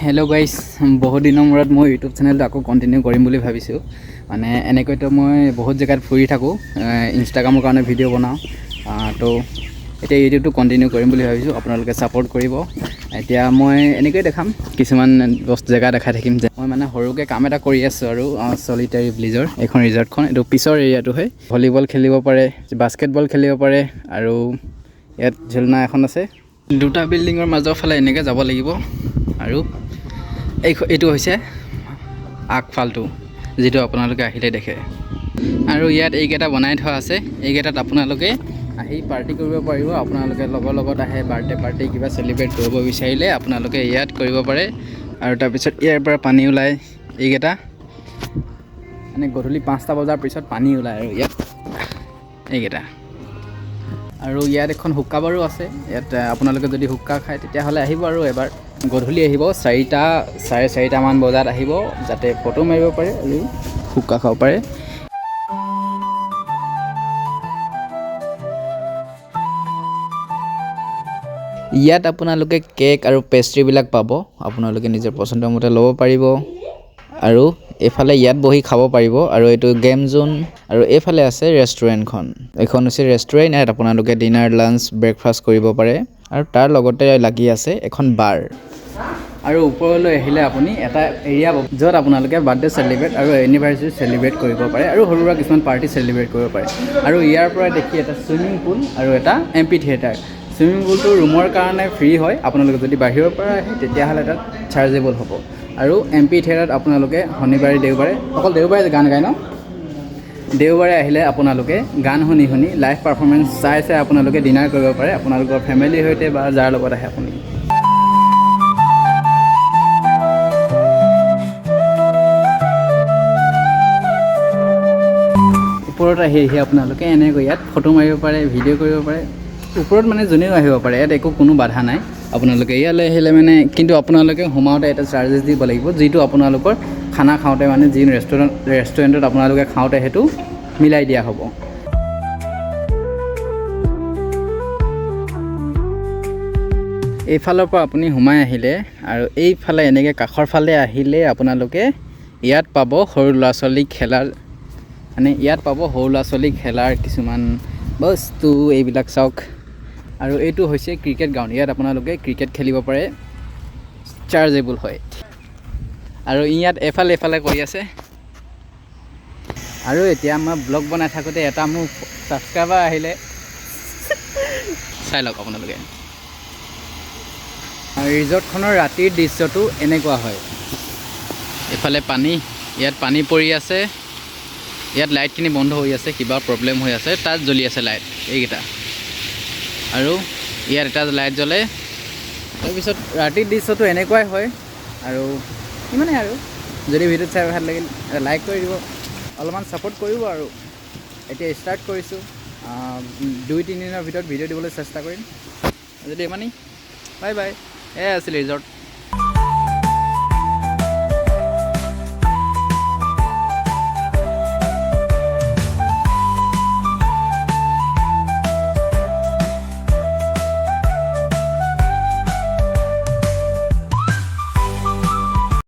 Hello' guys, বহুত দিনৰ মূৰত মই ইউটিউব চেনেলটো আকৌ কণ্টিনিউ কৰিম বুলি ভাবিছোঁ। মানে এনেকৈতো মই বহুত জেগাত ফুৰি থাকোঁ, ইনষ্টাগ্ৰামৰ কাৰণে ভিডিঅ' বনাওঁ। তো এতিয়া ইউটিউবটো কণ্টিনিউ কৰিম বুলি ভাবিছোঁ, আপোনালোকে ছাপোৰ্ট কৰিব। এতিয়া মই এনেকৈয়ে দেখাম, কিছুমান জেগা দেখাই থাকিম যে মই মানে সৰুকৈ কাম এটা কৰি আছোঁ আৰু চলিটাৰী ব্লিজৰ এইখন ৰিজৰ্টখন। এইটো পিছৰ এৰিয়াটো হয়। ভলীবল খেলিব পাৰে, বাস্কেটবল খেলিব পাৰে আৰু ইয়াত ঝুলনা এখন আছে। দুটা বিল্ডিঙৰ মাজৰ ফালে এনেকৈ যাব লাগিব। আৰু এইটো হৈছে আগফালটো, যিটো আপোনালোকে আহিলে দেখে। আৰু ইয়াত এইকেইটা বনাই থোৱা আছে, এইকেইটাত আপোনালোকে আহি পাৰ্টি কৰিব পাৰিব। আপোনালোকে লগৰ লগত আহে, বাৰ্থডে পাৰ্টি কিবা চেলিব্ৰেট কৰিব বিচাৰিলে আপোনালোকে ইয়াত কৰিব পাৰে। আৰু তাৰপিছত ইয়াৰ পৰা পানী ওলায়, এইকেইটা মানে গধূলি 5টা বজাৰ পিছত পানী ওলায় আৰু ইয়াত এইকেইটা। আৰু ইয়াত এখন হুক্কা বাৰো আছে। ইয়াত আপোনালোকে যদি হুক্কা খায় তেতিয়াহ'লে আহিব আৰু এবাৰ গধূলি আহিব, 4:30-4:30মান বজাত আহিব, যাতে ফটো মাৰিব পাৰে আৰু হুক্কা খাব পাৰে। ইয়াত আপোনালোকে কেক আৰু পেষ্ট্ৰিবিলাক পাব, আপোনালোকে নিজৰ পচন্দৰ মতে ল'ব পাৰিব। আৰু এইফালে ইয়াত বহি খাব পাৰিব। আৰু এইটো গেম জোন। আৰু এইফালে আছে ৰেষ্টুৰেণ্টখন। এইখন হৈছে ৰেষ্টুৰেণ্ট, ইয়াত আপোনালোকে ডিনাৰ, লাঞ্চ, ব্ৰেকফাষ্ট কৰিব পাৰে। আৰু তাৰ লগতে লাগি আছে এখন বাৰ। আৰু ওপৰলৈ আহিলে আপুনি এটা এৰিয়া পাব, য'ত আপোনালোকে বাৰ্থডে চেলিব্ৰেট আৰু এনিভাৰ্চাৰী চেলিব্ৰেট কৰিব পাৰে আৰু সৰু সুৰা কিছুমান পাৰ্টি চেলিব্ৰেট কৰিব পাৰে। আৰু ইয়াৰ পৰা দেখি এটা ছুইমিং পুল আৰু এটা এম্পি থিয়েটাৰ। ছুইমিং পুলটো ৰুমৰ কাৰণে ফ্ৰী হয়, আপোনালোকে যদি বাহিৰৰ পৰা আহে তেতিয়াহ'লে তাত চাৰ্জেবল হ'ব। আৰু এম্পি থিয়েটাৰত আপোনালোকে শনিবাৰে দেওবাৰে, অকল দেওবাৰে গান গায় ন? দেওবাৰে আহিলে আপোনালোকে গান শুনি লাইভ পাৰফৰ্মেঞ্চ চাই আপোনালোকে ডিনাৰ কৰিব পাৰে, আপোনালোকৰ ফেমিলিৰ সৈতে বা যাৰ লগত আহে আপুনি। ওপৰত আহি আপোনালোকে এনেকৈ ইয়াত ফটো মাৰিব পাৰে, ভিডিঅ' কৰিব পাৰে। ওপৰত মানে যোনেও আহিব পাৰে, ইয়াত একো কোনো বাধা নাই। আপোনালোকে ইয়ালৈ আহিলে মানে, কিন্তু আপোনালোকে সোমাওঁতে এটা চাৰ্জেছ দিব লাগিব, যিটো আপোনালোকৰ খানা খাওঁতে মানে যি ৰেষ্টুৰেণ্টত আপোনালোকে খাওঁতে সেইটো মিলাই দিয়া হ'ব। এইফালৰ পৰা আপুনি সোমাই আহিলে আৰু এইফালে এনেকৈ কাষৰ ফালে আহিলে আপোনালোকে ইয়াত পাব সৰু ল'ৰা ছোৱালী খেলাৰ, মানে ইয়াত পাব সৰু ল'ৰা ছোৱালী খেলাৰ কিছুমান বস্তু, এইবিলাক চাওক। আৰু এইটো হৈছে ক্ৰিকেট গ্ৰাউণ্ড, ইয়াত আপোনালোকে ক্ৰিকেট খেলিব পাৰে, চাৰ্জেবল হয়। আৰু ইয়াত এফালে কৰি আছে। আৰু এতিয়া মই ব্লগ বনাই থাকোঁতে এটা মোৰ ছাবস্ক্ৰাইবাৰ আহিলে, চাই লওক আপোনালোকে। ৰিজৰ্টখনৰ ৰাতিৰ দৃশ্যটো এনেকুৱা হয়। এইফালে পানী, ইয়াত পানী পৰি আছে, ইয়াত লাইটখিনি বন্ধ হৈ আছে, কিবা প্ৰব্লেম হৈ আছে, তাত জ্বলি আছে লাইট এইকেইটা। আৰু ইয়াত এটা লাইট জ্বলে। তাৰপিছত ৰাতিৰ দৃশ্যটো এনেকুৱাই হয়। আৰু ইমানেই আৰু, যদি ভিডিঅ'ত চাই ভাল লাগিল লাইক কৰি দিব, অলপমান ছাপোৰ্ট কৰিব। আৰু এতিয়া ষ্টাৰ্ট কৰিছোঁ, 2-3 দিনৰ ভিতৰত ভিডিঅ' দিবলৈ চেষ্টা কৰিম। যদি ইমানেই, বাই বাই। এয়াই আছিল ৰিজৰ্ট।